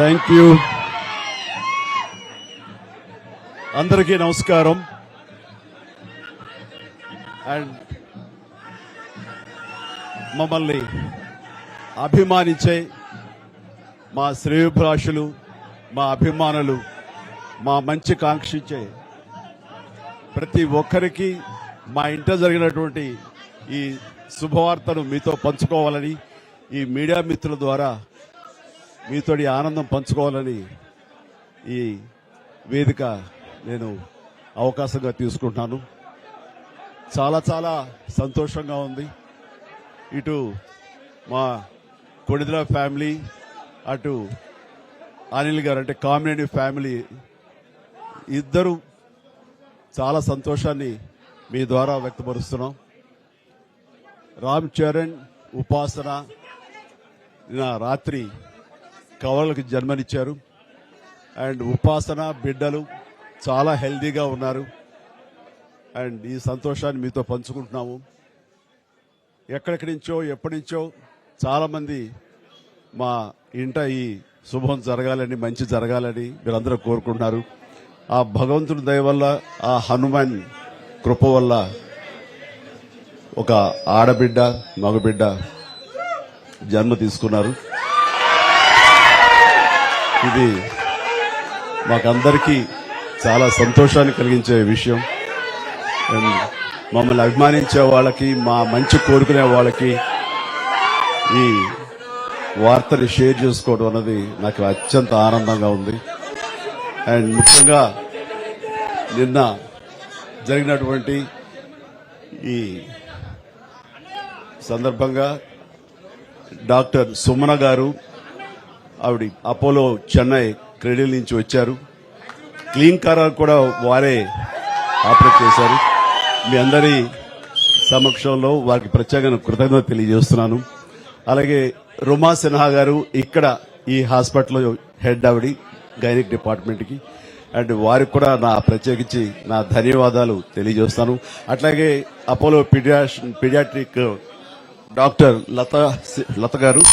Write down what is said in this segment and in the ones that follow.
Thank you. అందరికీ నమస్కారం. And మమ్మల్ని అభిమానించే మా శ్రేయోభిలాషులు, మా అభిమానులు, మా మంచి కాంక్షించే ప్రతి ఒక్కరికి మా ఇంట జరిగినటువంటి ఈ శుభవార్తను మీతో పంచుకోవాలని, ఈ మీడియా మిత్రుల ద్వారా మీతోటి ఆనందం పంచుకోవాలని ఈ వేదిక నేను అవకాశంగా తీసుకుంటున్నాను. చాలా చాలా సంతోషంగా ఉంది. ఇటు మా కొణిదెల ఫ్యామిలీ, అటు అనిల్ గారు అంటే కామినేని ఫ్యామిలీ ఇద్దరు చాలా సంతోషాన్ని మీ ద్వారా వ్యక్తపరుస్తున్నాం. రామ్ చరణ్, ఉపాసన నిన్న రాత్రి కవలలకు జన్మనిచ్చారు. అండ్ ఉపాసన బిడ్డలు చాలా హెల్దీగా ఉన్నారు. అండ్ ఈ సంతోషాన్ని మీతో పంచుకుంటున్నాము. ఎక్కడెక్కడి నుంచో ఎప్పటి నుంచో చాలా మంది మా ఇంట ఈ శుభం జరగాలని, మంచి జరగాలని మీరందరూ కోరుకుంటున్నారు. ఆ భగవంతుడి దయ వల్ల, ఆ హనుమాన్ కృప వల్ల ఒక ఆడబిడ్డ, మగబిడ్డ జన్మ తీసుకున్నారు. ఇది మాకందరికీ చాలా సంతోషాన్ని కలిగించే విషయం. మమ్మల్ని అభిమానించే వాళ్ళకి, మా మంచి కోరుకునే వాళ్ళకి ఈ వార్తని షేర్ చేసుకోవడం అన్నది నాకు అత్యంత ఆనందంగా ఉంది. అండ్ ముఖ్యంగా నిన్న జరిగినటువంటి ఈ సందర్భంగా డాక్టర్ సుమన గారు, ఆవిడ అపోలో చెన్నై క్రెడిల్ నుంచి వచ్చారు. క్లీన్ కారాలు కూడా వారే ఆపరేట్ చేశారు. మీ అందరి సమక్షంలో వారికి ప్రత్యేకంగా కృతజ్ఞత తెలియజేస్తున్నాను. అలాగే రుమా సిన్హా గారు ఇక్కడ ఈ హాస్పిటల్ హెడ్, ఆవిడ గైనిక్ డిపార్ట్మెంట్ కి, అండ్ వారికి కూడా నా ప్రత్యేకించి నా ధన్యవాదాలు తెలియజేస్తాను. అట్లాగే అపోలో పీడియాట్రిక్ డాక్టర్ లత గారు,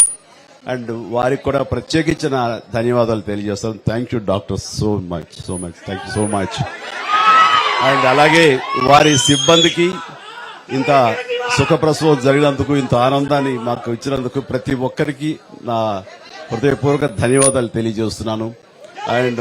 అండ్ వారికి కూడా ప్రత్యేకించి నా ధన్యవాదాలు తెలియజేస్తాను. Thank you doctor, so much thank you so much. And అలాగే వారి సిబ్బందికి ఇంత సుఖప్రసవం జరిగినందుకు, ఇంత ఆనందాన్ని మాకు ఇచ్చినందుకు ప్రతి ఒక్కరికి నా హృదయపూర్వక ధన్యవాదాలు తెలియజేస్తున్నాను. అండ్